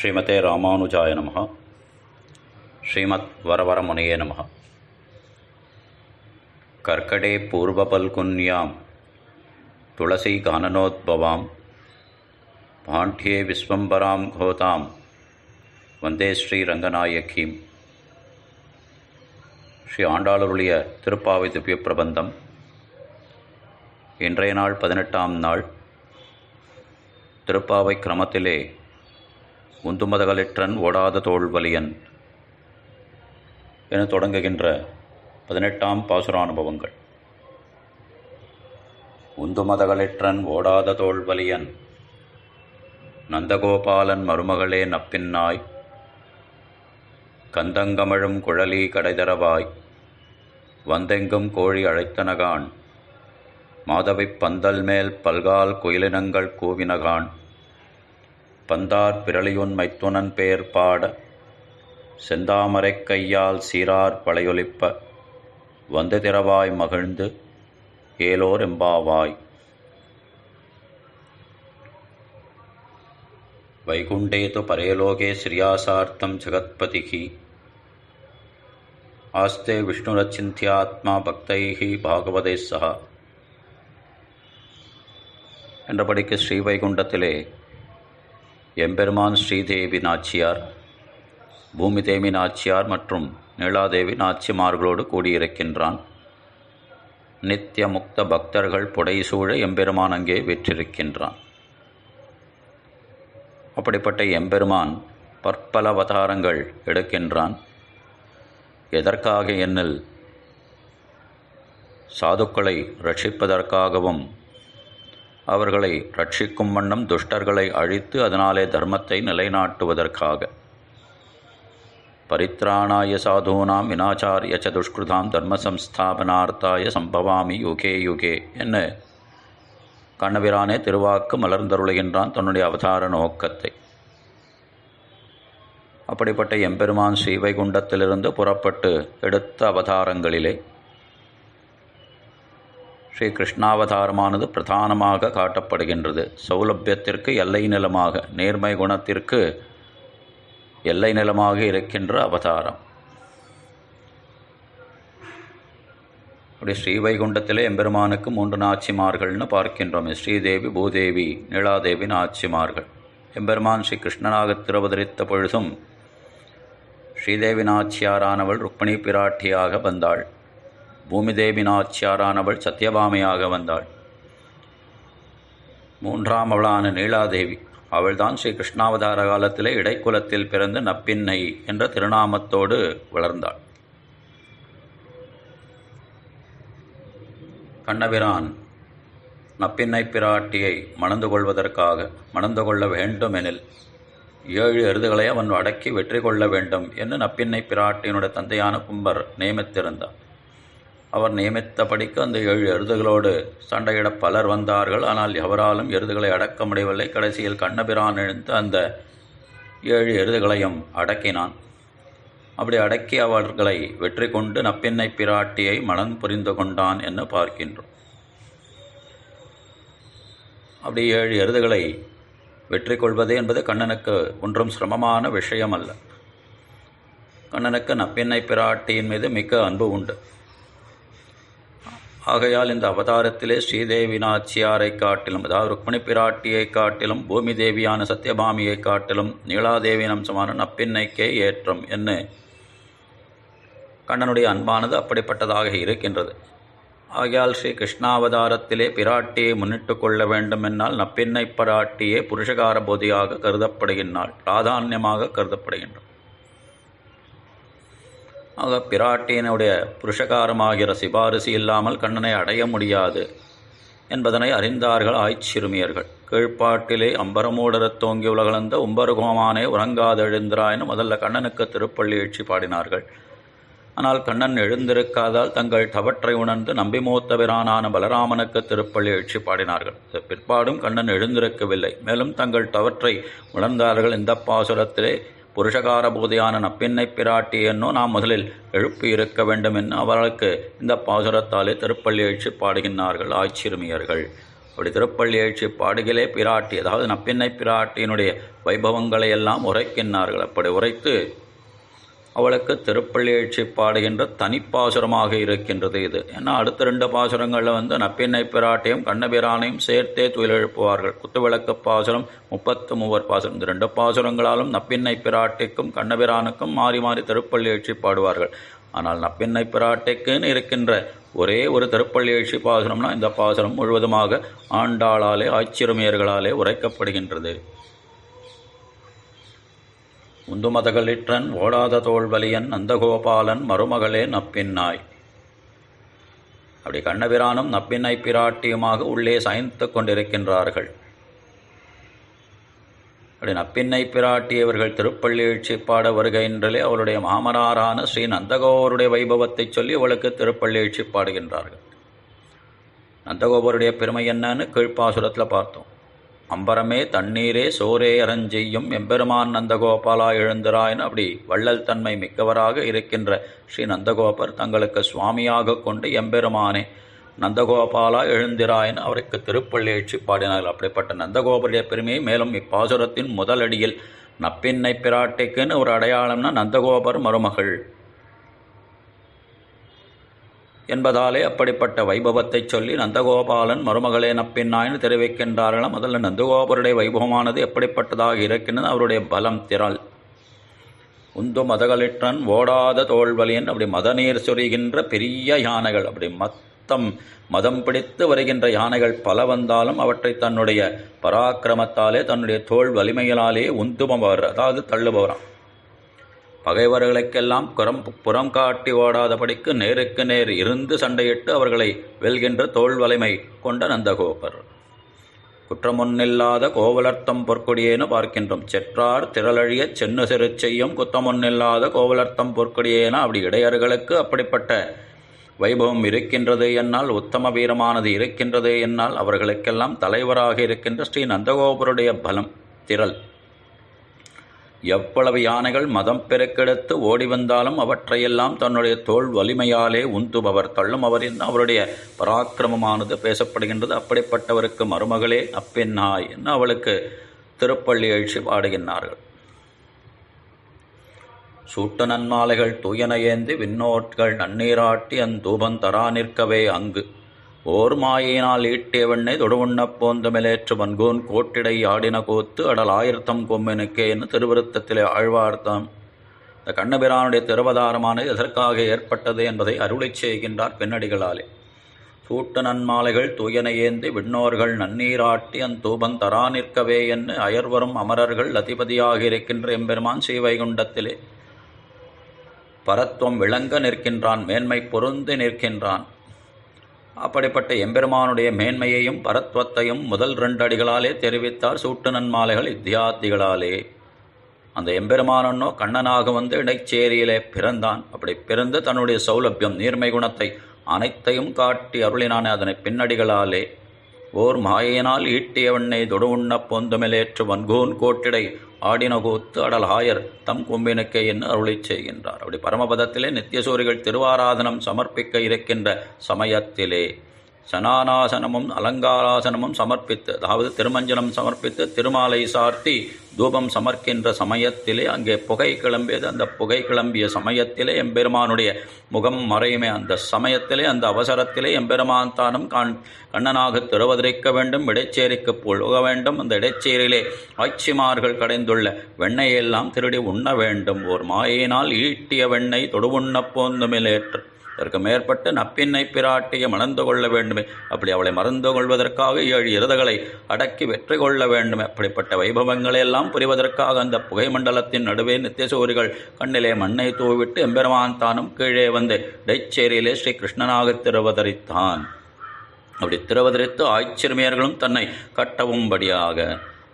ஸ்ரீமதே ராமானுஜாய நமஹ. ஸ்ரீமத் வரவரமுனையே நமஹ. கர்க்கடே பூர்வபல்குன்யாம் துளசி கானனோத்பவாம் பாண்ட்யே விஸ்வம்பராம் கோதாம் வந்தே ஸ்ரீ ரங்கநாயகீம். ஸ்ரீ ஆண்டாளருடைய திருப்பாவை திவ்ய பிரபந்தம். இன்றைய நாள் 18ஆம் நாள். திருப்பாவை கிரமத்திலே உந்துமதகளிற்றன் ஓடாத தோள்வலியன் என தொடங்குகின்ற 18ஆம் பாசுரானுபவங்கள். உந்துமதகளிற்றன் ஓடாத தோள்வலியன் நந்தகோபாலன் மருமகளே நப்பின்னாய் கந்தங்கமழும் குழலி கடைதரவாய் வந்தெங்கும் கோழி அழைத்தனகான் மாதவிப் பந்தல் மேல் பல்கால் குயிலினங்கள் கூவினகான் பந்தார் பிரளியுன் மைத்துனன் பேர் பாட செந்தாமரைக் கையால் சீரார் பழையொலிப்ப வந்து திறவாய் மகிழ்ந்து ஏலோர் எம்பாவாய். வைகுண்டே து பரேலோகே ஸ்ரீயாசார்த்தம் ஜகத்பதிகி ஆஸ்தே விஷ்ணுரச்சிந்தியாத்மா பக்தைஹி பாகவதே சஹா என்றபடிக்கு ஸ்ரீவைகுண்டத்திலே எம்பெருமான் ஸ்ரீதேவி நாச்சியார், பூமிதேவி நாச்சியார் மற்றும் நீலாதேவி நாச்சிமார்களோடு கூடியிருக்கின்றான். நித்திய முக்த பக்தர்கள் புடைசூழ எம்பெருமான் அங்கே வீற்றிருக்கின்றான். அப்படிப்பட்ட எம்பெருமான் பற்பல அவதாரங்கள் எடுக்கின்றான். எதற்காக என்னில் சாதுக்களை ரட்சிப்பதற்காகவும் அவர்களை ரட்சிக்கும் வண்ணம் துஷ்டர்களை அழித்து அதனாலே தர்மத்தை நிலைநாட்டுவதற்காக. பரித்ராணாய சாதூனாம் விநாச்சாரிய ச துஷ்கிருதாம் தர்ம சம்ஸ்தாபனார்த்தாய சம்பவாமி யுகே யுகே என்ன கண்ணபிரானே திருவாக்கு மலர்ந்தருளுகின்றான் தன்னுடைய அவதார நோக்கத்தை. அப்படிப்பட்ட எம்பெருமான் ஸ்ரீவைகுண்டத்திலிருந்து புறப்பட்டு எடுத்த அவதாரங்களிலே ஸ்ரீ கிருஷ்ணாவதாரமானது பிரதானமாக காட்டப்படுகின்றது. சௌலபியத்திற்கு எல்லை நிலமாக, நேர்மை குணத்திற்கு எல்லை நிலமாக இருக்கின்ற அவதாரம். அப்படி ஸ்ரீவைகுண்டத்திலே எம்பெருமானுக்கு 3 நாச்சிமார்கள்னு பார்க்கின்றோம். ஸ்ரீதேவி, பூதேவி, நீலாதேவி நாச்சிமார்கள். எம்பெருமான் ஸ்ரீ கிருஷ்ணனாக திருவதரித்த பொழுதும் ஸ்ரீதேவி நாச்சியாரானவள் ருக்மிணி பிராட்டியாக வந்தாள். பூமிதேவி நாச்சியாரானவள் சத்யபாமையாக வந்தாள். 3ஆம் அவளான நீலாதேவி, அவள்தான் ஸ்ரீ கிருஷ்ணாவதார காலத்திலே இடைக்குலத்தில் பிறந்து நப்பின்னை என்ற திருநாமத்தோடு வளர்ந்தாள். கண்ணபிரான் நப்பின்னை பிராட்டியை மணந்து கொள்ள வேண்டுமெனில் 7 எருதுகளை அவன் அடக்கி வெற்றி கொள்ள வேண்டும் என்று நப்பின்னை பிராட்டியினுடைய தந்தையான கும்பர் நியமித்திருந்தார். அவர் நியமித்தபடிக்கு அந்த 7 எருதுகளோடு சண்டையிட பலர் வந்தார்கள். ஆனால் எவராலும் எருதுகளை அடக்க முடியவில்லை. கடைசியில் கண்ணபிரான் எழுந்து அந்த 7 எருதுகளையும் அடக்கினான். அப்படி அடக்கி அவர்களை வெற்றி கொண்டு நப்பின்னை பிராட்டியை மனம் புரிந்து கொண்டான் என்று பார்க்கின்றோம். அப்படி 7 எருதுகளை வெற்றி கொள்வது என்பது கண்ணனுக்கு ஒன்றும் சிரமமான விஷயம் அல்ல. கண்ணனுக்கு நப்பின்னை பிராட்டியின் மீது மிக்க அன்பு உண்டு. ஆகையால் இந்த அவதாரத்திலே ஸ்ரீதேவி நாச்சியாரை காட்டிலும், அதாவது ருக்மிணி பிராட்டியை காட்டிலும், பூமி தேவியான சத்யபாமியை காட்டிலும் நீலாதேவியின் அம்சமான நப்பின்னைக்கே ஏற்றம் என்று கண்ணனுடைய அன்பானது அப்படிப்பட்டதாக இருக்கின்றது. ஆகையால் ஸ்ரீ கிருஷ்ணாவதாரத்திலே பிராட்டியை முன்னிட்டு கொள்ள வேண்டும் என்னால் நப்பின்னை பிராட்டியே புருஷகார போதியாக கருதப்படுகின்றாள், பிராதான்யமாக கருதப்படுகின்றாள். ஆக பிராட்டியினுடைய புருஷகாரமாகிற சிபாரிசு இல்லாமல் கண்ணனை அடைய முடியாது என்பதனை அறிந்தார்கள் ஆய்ச்சிறுமியர்கள். கீழ்ப்பாட்டிலே அம்பரமூடரத் தோங்கி உலகளந்த உம்பருகோமானே உறங்காதெழுந்திராயின்னு முதல்ல கண்ணனுக்கு திருப்பள்ளி எழுச்சி பாடினார்கள். ஆனால் கண்ணன் எழுந்திருக்காதால் தங்கள் தவற்றை உணர்ந்து நம்பி மூத்த பிரானான பலராமனுக்கு திருப்பள்ளி எழுச்சி பாடினார்கள். பிற்பாடும் கண்ணன் எழுந்திருக்கவில்லை. மேலும் தங்கள் தவற்றை உணர்ந்தார்கள். இந்த பாசுரத்திலே புருஷகார போதையான நப்பின்னை பிராட்டி என்னோ நாம் முதலில் எழுப்பி இருக்க வேண்டும் என்று அவர்களுக்கு இந்த பாசுரத்தாலே திருப்பள்ளி எழுச்சி பாடுகின்றார்கள் ஆய்ச்சிறுமியர்கள். அப்படி திருப்பள்ளி எழுச்சி பாடுகளே பிராட்டி, அதாவது நப்பின்னை பிராட்டியினுடைய வைபவங்களை எல்லாம் உரைக்கின்றார்கள். அப்படி உரைத்து அவளுக்கு திருப்பள்ளி எழுச்சி பாடுகின்ற தனிப்பாசுரமாக இருக்கின்றது இது. ஏன்னா அடுத்த 2 பாசுரங்களில் நப்பின்னை பிராட்டியும் கண்ணபிரானையும் சேர்த்தே துயில் எழுப்புவார்கள். குத்துவிளக்கு பாசுரம், 33 பாசுரம். இந்த 2 பாசுரங்களாலும் நப்பின்னை பிராட்டிக்கும் கண்ணபிரானுக்கும் மாறி மாறி திருப்பள்ளி எழுச்சி பாடுவார்கள். ஆனால் நப்பின்னை பிராட்டிக்குன்னு இருக்கின்ற ஒரே ஒரு திருப்பள்ளி எழுச்சி பாசுரம்னா இந்த பாசுரம் முழுவதுமாக ஆண்டாளாலே ஆச்சிறுமியர்களாலே உரைக்கப்படுகின்றது. உந்துமதகளிற்றன் ஓடாத தோல்வலியன் நந்தகோபாலன் மருமகளே நப்பின்னாய். அப்படி கண்ணபிரானும் நப்பின்னை பிராட்டியுமாக உள்ளே சயனித்து கொண்டிருக்கின்றார்கள். அப்படி நப்பின்னை பிராட்டியவர்கள் திருப்பள்ளி எழுச்சி பாட வருகின்றே அவருடைய மாமனாரான ஸ்ரீ நந்தகோபருடைய வைபவத்தை சொல்லி அவளுக்கு திருப்பள்ளி எழுச்சி பாடுகின்றார்கள். நந்தகோபருடைய பெருமை என்னன்னு கீழ்ப்பாசுரத்தில் பார்த்தோம். அம்பரமே தண்ணீரே சோரே அரஞ்செய்யும் எம்பெருமான் நந்தகோபாலா எழுந்திராயின்னு அப்படி வள்ளல் தன்மை மிக்கவராக இருக்கின்ற ஸ்ரீ நந்தகோபர் தங்களுக்கு சுவாமியாக கொண்டு எம்பெருமானே நந்தகோபாலா எழுந்திராயின்னு அவருக்கு திருப்பள்ளி எழுச்சி பாடினார்கள். அப்படிப்பட்ட நந்தகோபருடைய பெருமையை மேலும் இப்பாசுரத்தின் முதலடியில் நப்பின்னை பிராட்டிக்குன்னு ஒரு அடையாளம்னா நந்தகோபர் மருமகள் என்பதாலே அப்படிப்பட்ட வைபவத்தை சொல்லி நந்தகோபாலன் மருமகளே நப்பின்னாயின்னு தெரிவிக்கின்றார்களாம். முதல்ல நந்தகோபருடைய வைபவமானது எப்படிப்பட்டதாக இருக்கின்றது, அவருடைய பலம் திரள். உந்து மதகளிற்றன் ஓடாத தோல்வலியன் அப்படி மதநீர் சொரிகின்ற பெரிய யானைகள், அப்படி மதம் பிடித்து வருகின்ற யானைகள் பல வந்தாலும் அவற்றை தன்னுடைய பராக்கிரமத்தாலே தன்னுடைய தோல் வலிமையினாலே உந்துபவர், அதாவது தள்ளுபவராம். பகைவர்களுக்கெல்லாம் புறம் காட்டி ஓடாதபடிக்கு நேருக்கு நேர் இருந்து சண்டையிட்டு அவர்களை வெல்கின்ற தோல் வலிமை கொண்ட நந்தகோபர். குற்றமொன்னில்லாத கோவலர்த்தம் பொற்கொடியேன்னு பார்க்கின்றோம். செற்றார் திரளழிய சென்னு சிறு செய்யும் குற்றமொன்னில்லாத கோவலர்த்தம் பொற்கொடியேனா அப்படி இடையர்களுக்கு அப்படிப்பட்ட வைபவம் இருக்கின்றது என்னால், உத்தம வீரமானது இருக்கின்றது என்னால், அவர்களுக்கெல்லாம் தலைவராக இருக்கின்ற ஸ்ரீ நந்தகோபருடைய பலம் திரள். எவ்வளவு யானைகள் மதம் பெருக்கெடுத்து ஓடி வந்தாலும் அவற்றையெல்லாம் தன்னுடைய தோல் வலிமையாலே உந்துபவர், தள்ளுமவர் என்று அவருடைய பராக்கிரமமானது பேசப்படுகின்றது. அப்படிப்பட்டவருக்கு மருமகளே நப்பின்னாய் என்று அவளுக்கு திருப்பள்ளி எழுச்சி பாடுகின்றார்கள். சூட்டு நன்மாலைகள் தூயன ஏந்தி விண்ணோட்கள் நன்னீராட்டி அந்தூபம் தரா நிற்கவே அங்கு ஓர் மாயினால் ஈட்டியவண்ணை தொடுவுண்ணப் போந்தமிலேற்று வன்கோன் கோட்டிடை ஆடின கோத்து அடல் ஆயிரத்தம் கொம்மெனுக்கே என்று திருவிருத்தத்திலே ஆழ்வார்த்தம். இந்த கண்ணபிரானுடைய திருவதாரமானது எதற்காக ஏற்பட்டது என்பதை அருளை செய்கின்றார் பின்னடிகளாலே. சூட்டு நன்மாலைகள் தூயன ஏந்தி விண்ணோர்கள் நன்னீராட்டி அந்தூபம் தரா நிற்கவே என்று அயர்வரும் அமரர்கள் அதிபதியாக இருக்கின்ற எம்பெருமான் ஸ்ரீவைகுண்டத்திலே பரத்துவம் விளங்க நிற்கின்றான், மேன்மை பொருந்தி நிற்கின்றான். அப்படிப்பட்ட எம்பெருமானுடைய மேன்மையையும் பரத்வத்தையும் முதல் 2 அடிகளாலே தெரிவித்தார் சூட்டு நன்மாலைகள் இத்தியாத்திகளாலே. அந்த எம்பெருமானோ கண்ணனாக வந்து இடைச்சேரியிலே பிறந்தான். அப்படி பிறந்து தன்னுடைய சௌலபியம் நீர்மை குணத்தை அனைத்தையும் காட்டி அருளினானே அதனை பின்னடிகளாலே. ஓர் மாயினால் ஈட்டியவண்ணை தொடுவுண்ண பொந்துமிலேற்று வன்கோன் கோட்டிடை ஆடின கூத்து அடல் ஆயர் தம் கொம்பினுக்கே என்று அருளை செய்கின்றார். அப்படி பரமபதத்திலே நித்தியசூரிகள் திருவாராதனம் சமர்ப்பிக்க இருக்கின்ற சமயத்திலே சனானாசனமும் அலங்காராசனமும் சமர்ப்பித்து, அதாவது திருமஞ்சனம் சமர்ப்பித்து திருமாலை சார்த்தி தூபம் சமர்க்கின்ற சமயத்திலே அங்கே புகை கிளம்பியது. அந்த புகை கிளம்பிய சமயத்திலே எம்பெருமானுடைய முகம் மறையுமே. அந்த சமயத்திலே அந்த அவசரத்திலே எம்பெருமான் தானும் கண்ணனாக திருவதரிக்க வேண்டும், இடைச்சேரிக்கு புழுக வேண்டும். அந்த இடைச்சேரியிலே ஆட்சிமார்கள் கடைந்துள்ள வெண்ணையெல்லாம் திருடி உண்ண வேண்டும். ஓர் மாயினால் ஈட்டிய வெண்ணெய் தொடுவுண்ண போந்துமிலேற்று இதற்கு மேற்பட்டு நப்பின்னை பிராட்டியை மணந்து கொள்ள வேண்டுமே. அப்படி அவளை மறந்து கொள்வதற்காக 7 இருதகளை அடக்கி வெற்றி கொள்ள வேண்டுமே. அப்படிப்பட்ட வைபவங்களையெல்லாம் புரிவதற்காக அந்த புகை மண்டலத்தின் நடுவே நித்தியசூரிகள் கண்ணிலே மண்ணை தூவிட்டு எம்பெருமான் தானும் கீழே வந்து இடைச்சேரியிலே ஸ்ரீ கிருஷ்ணனாக திருவதரித்தான். அப்படி திருவதரித்து ஆய்ச்சிறுமியர்களும் தன்னை கட்டவும்படியாக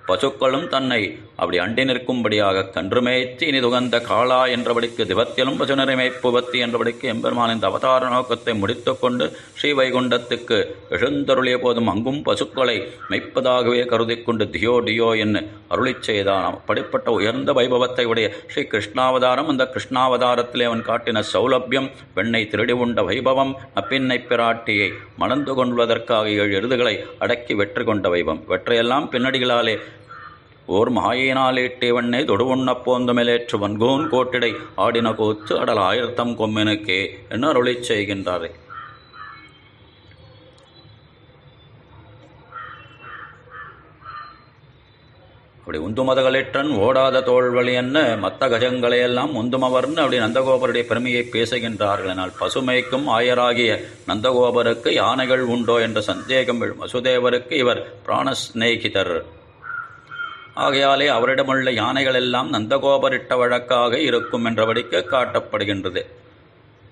பசுக்களும் தன்னை அப்படி அண்டி நிற்கும்படியாக கன்றுமேய்த்தி இனி துகந்த காளா என்றபடிக்கு திவத்திலும் பசுநரை மேய்ப்புவத்தி என்றபடிக்கு எம்பெருமான் இந்த அவதார நோக்கத்தை முடித்து கொண்டு ஸ்ரீவைகுண்டத்துக்கு எழுந்தருளிய போதும் அங்கும் பசுக்களை மெய்ப்பதாகவே கருதி கொண்டு தியோ டியோ என்று அருளி செய்தான். அப்படிப்பட்ட உயர்ந்த வைபவத்தை உடைய ஸ்ரீ கிருஷ்ணாவதாரம், அந்த கிருஷ்ணாவதாரத்திலே அவன் காட்டின சௌலபியம், வெண்ணை திருடி உண்ட வைபவம், அப்பின்னை பிராட்டியை மணந்து கொள்வதற்காக 7 எருதுகளை அடக்கி வெற்றி கொண்ட வைபவம், இவற்றையெல்லாம் பின்னடிகளாலே ஓர் மாயினாலேட்டேவண்ணை தொடுவுண்ண போந்தமிலேற்று வன்கோன் கோட்டிடை ஆடின கூத்து அடல் ஆயிரத்தம் கொம்மெனுக்கே என்று அருளி செய்கின்றாரே. அப்படி உந்துமதகளிற்றன் ஓடாத தோல்வழி என்ன மத்த கஜங்களையெல்லாம் உந்துமவர்னு அப்படி நந்தகோபருடைய பெருமையை பேசுகின்றார்கள். என்னால் பசுமைக்கும் ஆயராகிய நந்தகோபருக்கு யானைகள் உண்டோ என்ற சந்தேகம் வசுதேவருக்கு இவர் பிராணஸ்நேகிதர். ஆகையாலே அவரிடமுள்ள யானைகள் எல்லாம் நந்தகோபரிட்ட வழக்காக இருக்கும் என்றபடிக்கு காட்டப்படுகின்றது.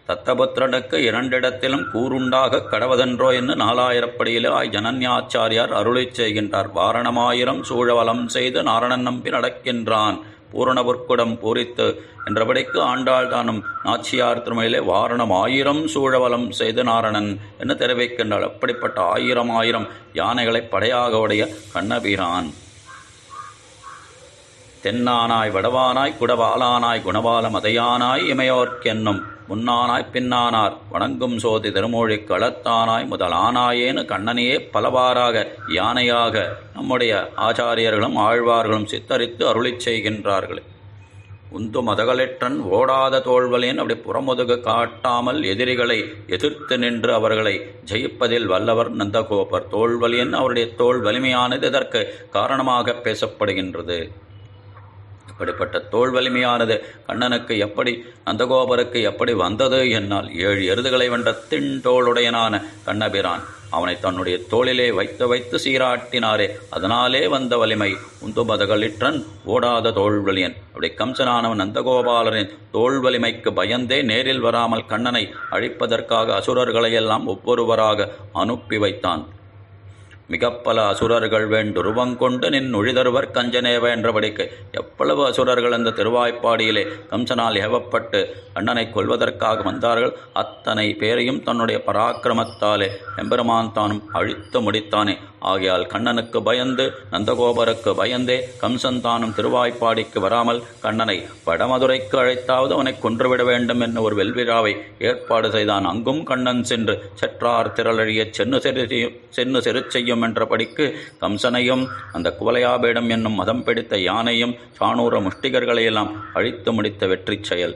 தத்தபுத்திரனுக்கு 2 இடத்திலும் கூறுண்டாக கடவதென்றோ என்று 4000 படியிலே ஜனன்யாச்சாரியார் அருளி செய்கின்றார். வாரணமாயிரம் சூழவலம் செய்து நாரணன் நம்பி நடக்கின்றான் பூரணபுற்குடம் பூரித்து என்றபடிக்கு ஆண்டாள் தானும் நாச்சியார் திருமலையிலே வாரணம் 1000 சூழவலம் செய்து நாரணன் என்று தெரிவிக்கின்றாள். அப்படிப்பட்ட 1000 யானைகளை படையாக உடைய கண்ணபிரான் தென்னானாய் வடவானாய் குடவாலானாய் குணபால மதையானாய் இமையோர்க்கென்னும் முன்னானாய் பின்னானார் வணங்கும் சோதி திருமொழி களத்தானாய் முதலானாயேன்னு கண்ணனையே பலவாறாக யானையாக நம்முடைய ஆச்சாரியர்களும் ஆழ்வார்களும் சித்தரித்து அருளி செய்கின்றார்களே. உந்து மதகளிற்றன் ஓடாத தோல்வலின் அப்படி புறமுதுகு காட்டாமல் எதிரிகளை எதிர்த்து நின்று அவர்களை ஜெயிப்பதில் வல்லவர் நந்தகோபர். தோல்வலின் அவருடைய தோல் வலிமையானது இதற்கு காரணமாக பேசப்படுகின்றது. இப்படிப்பட்ட தோல் வலிமையானது கண்ணனுக்கு எப்படி நந்தகோபருக்கு எப்படி வந்தது என்னால் 7 எருதுகளை வென்ற தின்தோளுடையனான கண்ணபிரான் அவனை தன்னுடைய தோளிலே வைத்து சீராட்டினாரே, அதனாலே வந்த வலிமை. உந்துமதகளிற்றன் ஓடாத தோல்வலியன். அப்படி கம்சனானவன் நந்தகோபாலரின் தோல் வலிமைக்கு பயந்தே நேரில் வராமல் கண்ணனை அழிப்பதற்காக அசுரர்களையெல்லாம் ஒவ்வொருவராக அனுப்பி வைத்தான். மிகப்பல அசுரர்கள் வேண்டுருவங்கொண்டு நின் ஒழிதருவர் கஞ்சனேவ என்றபடிக்கு எவ்வளவு அசுரர்கள் அந்த திருவாய்ப்பாடியிலே கம்சனால் ஏவப்பட்டு கண்ணனை கொல்வதற்காக வந்தார்கள். அத்தனை பேரையும் தன்னுடைய பராக்கிரமத்தாலே எம்பெருமான் தானும் அழித்து முடித்தானே. ஆகையால் கண்ணனுக்கு பயந்து நந்தகோபருக்கு பயந்தே கம்சன் தானும் திருவாய்ப்பாடிக்கு வராமல் கண்ணனை வடமதுரைக்கு அழைத்தாவது அவனை கொன்றுவிட வேண்டும் என்ன ஒரு வெல்விழாவை ஏற்பாடு செய்தான். அங்கும் கண்ணன் சென்று செற்றார் திரளழிய சென்னு செரு செய்யும் என்றபடிக்கு கம்சனையும் அந்த குவலையாபேடம் என்னும் மதம் பிடித்த யானையும் சாணூர முஷ்டிகர்களையெல்லாம் அழித்து முடித்த வெற்றி செயல்.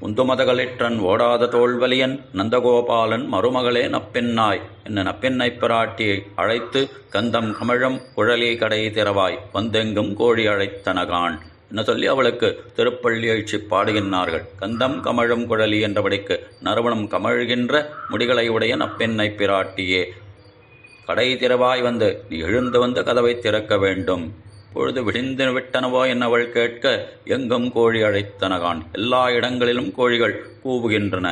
உந்துமதகளிற்றன் ஓடாத தோல்வலியன் நந்தகோபாலன் மருமகளே நப்பெண்ணாய் என்ன நப்பெண்ணை பிராட்டியை அழைத்து கந்தம் கமழம் குழலி கடை திறவாய் வந்தெங்கும் கோழி அழைத்தனகான் என்ன சொல்லி அவளுக்கு திருப்பள்ளி எழுச்சி பாடுகின்றார்கள். கந்தம் கமழும் குழலி என்றபடிக்கு நறுமணம் கமழ்கின்ற முடிகளை உடைய நப்பெண்ணை பிராட்டியே கடை திறவாய் வந்து நீ எழுந்து வந்து கதவை திறக்க வேண்டும். பொழுது விழிந்து விட்டனவோ என்னவள் கேட்க எங்கும் கோழி அழைத்தனகான். எல்லா இடங்களிலும் கோழிகள் கூவுகின்றன.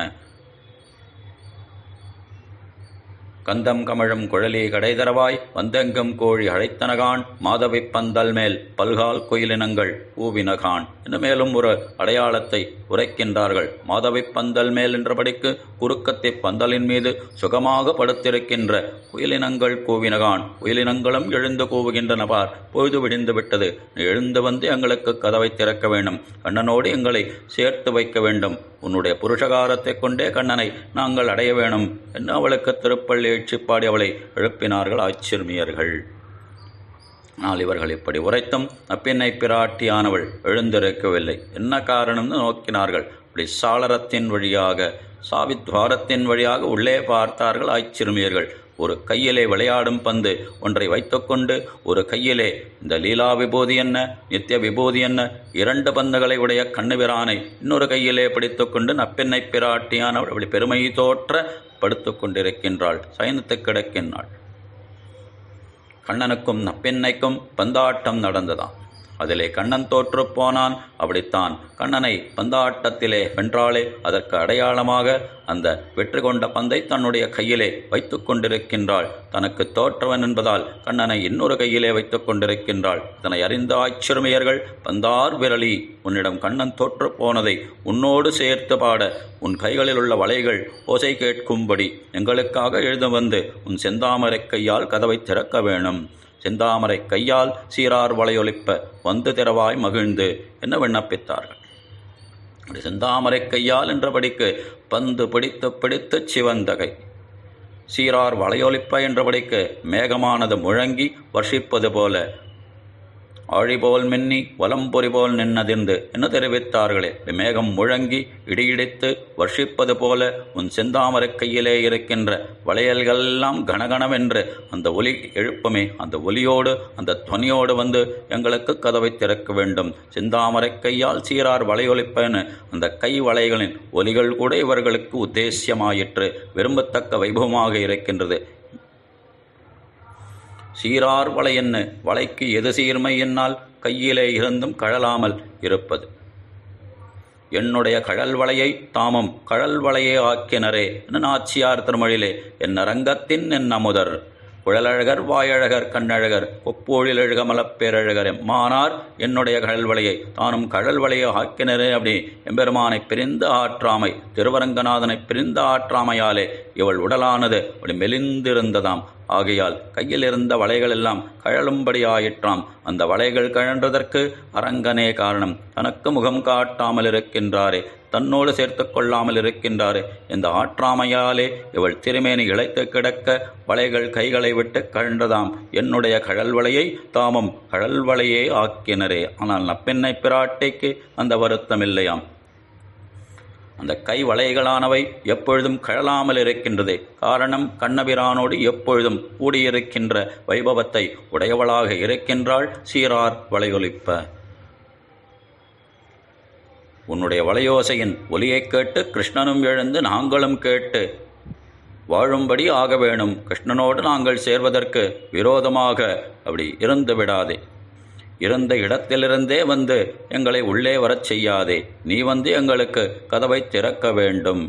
கந்தம் கமழும் குழலி கடைதரவாய் வந்தெங்கும் கோழி அழைத்தனகான் மாதவி பந்தல் மேல் பல்கால் குயிலினங்கள் கூவினகான் என்று மேலும் ஒரு அடையாளத்தை உரைக்கின்றார்கள். மாதவி பந்தல் மேல் என்றபடிக்கு குறுக்கத்தை பந்தலின் மீது சுகமாக படுத்திருக்கின்ற குயிலினங்கள் கூவினகான். குயிலினங்களும் எழுந்து கூவுகின்றன. பார், பொழுது விடிந்து விட்டது, எழுந்து வந்து எங்களுக்கு கதவை திறக்க வேண்டும், கண்ணனோடு எங்களை சேர்த்து வைக்க வேண்டும், உன்னுடைய புருஷகாரத்தை கொண்டே கண்ணனை நாங்கள் அடைய வேணும் என்று அவளுக்கு திருப்பள்ளி எழுச்சிப்பாடி அவளை எழுப்பினார்கள் ஆச்சிறுமியர்கள். ஆனால் இவர்கள் இப்படி உரைத்தும் நப்பின்னை பிராட்டியானவள் எழுந்திருக்கவில்லை. என்ன காரணம்னு நோக்கினார்கள். இப்படி சாளரத்தின் வழியாக சாவித்வாரத்தின் வழியாக உள்ளே பார்த்தார்கள் ஆச்சிறுமியர்கள். ஒரு கையிலே விளையாடும் பந்து ஒன்றை வைத்துக்கொண்டு ஒரு கையிலே இந்த லீலா விபூதி என்ன நித்திய விபூதி என்ன 2 பந்துகளை உடைய கண்ணுபிரானை இன்னொரு கையிலே பிடித்துக்கொண்டு நப்பெண்ணை பிராட்டியானவள் அப்படி பெருமை தோற்ற படுத்து கொண்டிருக்கின்றாள், சயனித்து கிடக்கின்றாள். கண்ணனுக்கும் நப்பெண்ணைக்கும் பந்தாட்டம் நடந்ததாம். அதிலே கண்ணன் தோற்று போனான். அப்படித்தான் கண்ணனை பந்தாட்டத்திலே வென்றாளே, அதற்கு அடையாளமாக அந்த வெற்றி கொண்ட பந்தை தன்னுடைய கையிலே வைத்து கொண்டிருக்கின்றாள். தனக்கு தோற்றவன் என்பதால் கண்ணனை இன்னொரு கையிலே வைத்துக் கொண்டிருக்கின்றாள். இதனை அறிந்த ஆய்ச்சிறுமியர்கள், பந்தார் விரலி, உன்னிடம் கண்ணன் தோற்று போனதை உன்னோடு சேர்த்து பாட உன் கைகளில் உள்ள வளைகள் ஓசை கேட்கும்படி எங்களுக்காக எழுத வந்து உன் செந்தாமரை கையால் கதவை திறக்க வேணும். செந்தாமரை கையால் சீரார் வளையொலிப்ப வந்து திறவாய் மகிழ்ந்து என்ன விண்ணப்பித்தார்கள். செந்தாமரை கையால் என்றபடிக்கு பந்து பிடித்து பிடித்து சிவந்தகை, சீரார் வளையொலிப்ப என்றபடிக்கு மேகமானது முழங்கி வர்ஷிப்பது போல ஆழிபோல் மின்னி வலம்பொறி போல் நின்னதிர்ந்து என்ன தெரிவித்தார்களே. மேகம் முழங்கி இடியிடித்து வர்ஷிப்பது போல உன் செந்தாமரை கையிலே இருக்கின்ற வளையல்களெல்லாம் கணகணவென்று அந்த ஒலி எழுப்புமே. அந்த ஒலியோடு அந்த துவனியோடு வந்து எங்களுக்கு கதவை திறக்க வேண்டும். செந்தாமரை கையால் சீரார் வளையொலிப்பன்னு அந்த கை வளைகளின் ஒலிகள் கூட இவர்களுக்கு உத்தேசியமாயிற்று, விரும்பத்தக்க வைபவமாக இருக்கின்றது. சீரார் வளை என்ன, வளைக்கு எது சீர்மை என்னால் கையிலே இருந்தும் கழலாமல் இருப்பது. என்னுடைய கழல் வளையை தாமும் கழல் வளையே ஆக்கினரே என நாச்சியார் திருமொழியிலே என் அரங்கத்தின் என் அமுதர் குழலழகர் வாயழகர் கண்ணழகர் ஒப்போழிலழக மலப்பேரழகர் எம்மானார் என்னுடைய கழல் வளையை தானும் கழல் வளையை ஆக்கினரே. அப்படி எம்பெருமானை பிரிந்த ஆற்றாமை, திருவரங்கநாதனை பிரிந்த ஆற்றாமையாலே இவள் உடலானது அப்படி மெலிந்திருந்ததாம். ஆகையால் கையில் இருந்த வளைகள் எல்லாம் கழலும்படி ஆயிற்றாம். அந்த வளைகள் கழன்றதற்கு அரங்கனே காரணம். தனக்கு முகம் காட்டாமல் இருக்கின்றாரே, தன்னோடு சேர்த்து கொள்ளாமல் இருக்கின்றாரே, இந்த ஆற்றாமையாலே இவள் திருமேனி இழைத்து கிடக்க வளைகள் கைகளை விட்டு கழன்றதாம். என்னுடைய கழல் வளையை தாமும் கழல் வளையே ஆக்கினரே. ஆனால் நப்பெண்ணை பிராட்டிக்கு அந்த வருத்தம் இல்லையாம். அந்த கை வளைகளானவை எப்பொழுதும் கழலாமல் இருக்கின்றது. காரணம், கண்ணபிரானோடு எப்பொழுதும் கூடியிருக்கின்ற வைபவத்தை உடையவளாக இருக்கின்றாள். சீரார் வளையொலிப்ப உன்னுடைய வளையோசையின் ஒலியைக் கேட்டு கிருஷ்ணனும் எழுந்து நாங்களும் கேட்டு வாழும்படி ஆக வேணும். கிருஷ்ணனோடு நாங்கள் சேர்வதற்கு விரோதமாக அப்படி இருந்து விடாதே. இருந்த இடத்திலிருந்தே வந்து எங்களை உள்ளே வரச் செய்யாதே. நீ வந்து எங்களுக்கு கதவை திறக்க வேண்டும்.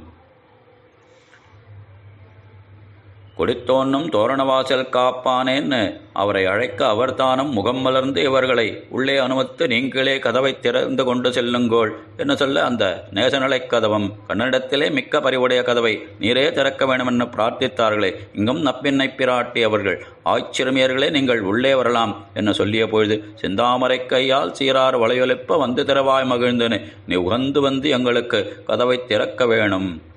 கொடித்தோன்னும் தோரணவாசல் காப்பானேன்னு அவரை அழைக்க அவர்தானும் முகம் மலர்ந்து இவர்களை உள்ளே அனுமத்து நீங்களே கதவை திறந்து கொண்டு செல்லுங்கோள் என்று சொல்ல, அந்த நேசநிலை கதவம் கண்ணனிடத்திலே மிக்க பரிவுடைய கதவை நீரே திறக்க வேண்டுமென்று பிரார்த்தித்தார்களே. இங்கும் நப்பின்னை பிராட்டி அவர்கள், ஆய்ச்சிறுமியர்களே நீங்கள் உள்ளே வரலாம் என்று சொல்லிய பொழுது, செந்தாமரை கையால் சீரார் வளையொலிப்ப வந்து திறவாய் மகிழ்ந்துன்னு நீ உகந்து வந்து எங்களுக்கு கதவை திறக்க வேணும்.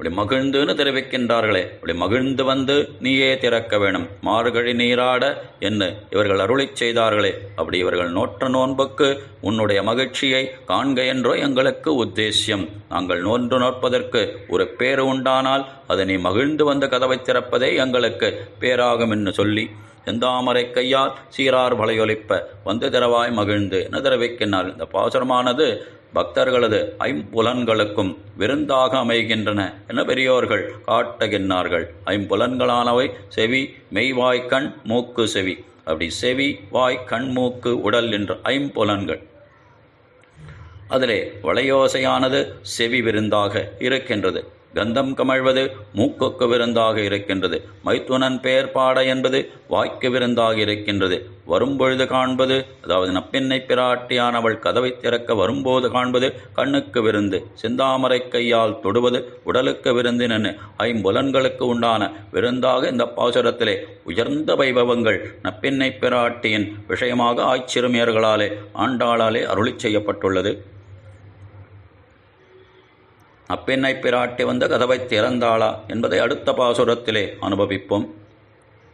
அப்படி மகிழ்ந்துன்னு தெரிவிக்கின்றார்களே, அப்படி மகிழ்ந்து வந்து நீயே திறக்க வேணும். மார்கழி நீராட என்று இவர்கள் அருளிச் செய்தார்களே, அப்படி இவர்கள் நோற்ற நோன்புக்கு உன்னுடைய மகிழ்ச்சியை காண்க என்றோ எங்களுக்கு உத்தேசியம். நாங்கள் நோன்பு நோற்பதற்கு ஒரு பேறு உண்டானால் அதை நீ மகிழ்ந்து வந்து கதவை திறப்பதே எங்களுக்கு பேராகும் என்று சொல்லி, செந்தாமரை கையால் சீரார் வளையொலிப்ப வந்து திறவாய் மகிழ்ந்து என தெரிவிக்கின்றார். இந்த பாசுரமானது பக்தர்களது ஐம்புலன்களுக்கும் விருந்தாக அமைகின்றன என பெரியோர்கள் காட்டுகின்றார்கள். ஐம்புலன்களானவை செவி, மெய்வாய், கண், மூக்கு, செவி. அப்படி செவி, வாய், கண், மூக்கு, உடல் என்ற ஐம்புலன்கள். அதிலே வளையோசையானது செவி விருந்தாக இருக்கின்றது. கந்தம் கமழ்வது மூக்குக்கு விருந்தாக இருக்கின்றது. மைத்துனன் பெயர் பாட என்பது வாய்க்கு விருந்தாக இருக்கின்றது. வரும்பொழுது காண்பது, அதாவது நப்பெண்ணை பிராட்டியானவள் கதவை திறக்க வரும்போது காண்பது கண்ணுக்கு விருந்து. செந்தாமரை கையால் தொடுவது உடலுக்கு விருந்தினு ஐம்புலன்களுக்கு உண்டான விருந்தாக இந்த பாசுரத்திலே உயர்ந்த வைபவங்கள் நப்பெண்ணை பிராட்டியின் விஷயமாக ஆய்ச்சிறுமியர்களாலே ஆண்டாளாலே அருளிச் செய்யப்பட்டுள்ளது. அப்பெண்ணை பிராட்டி வந்த கதவை திறந்தாளா என்பதை அடுத்த பாசுரத்திலே அனுபவிப்போம்.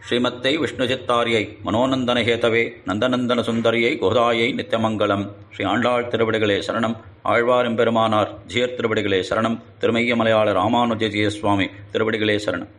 ஸ்ரீமத்தை விஷ்ணு சித்தாரியை மனோநந்தனஹேதவே நந்தநந்தன சுந்தரியை கோதாயை நித்தியமங்கலம். ஸ்ரீ ஆண்டாள் திருவடிகளே சரணம். ஆழ்வார் பெருமானார் ஜியர் திருவடிகளே சரணம். திருமைய மலையாள ராமானுஜ சுவாமி திருவடிகளே சரணம்.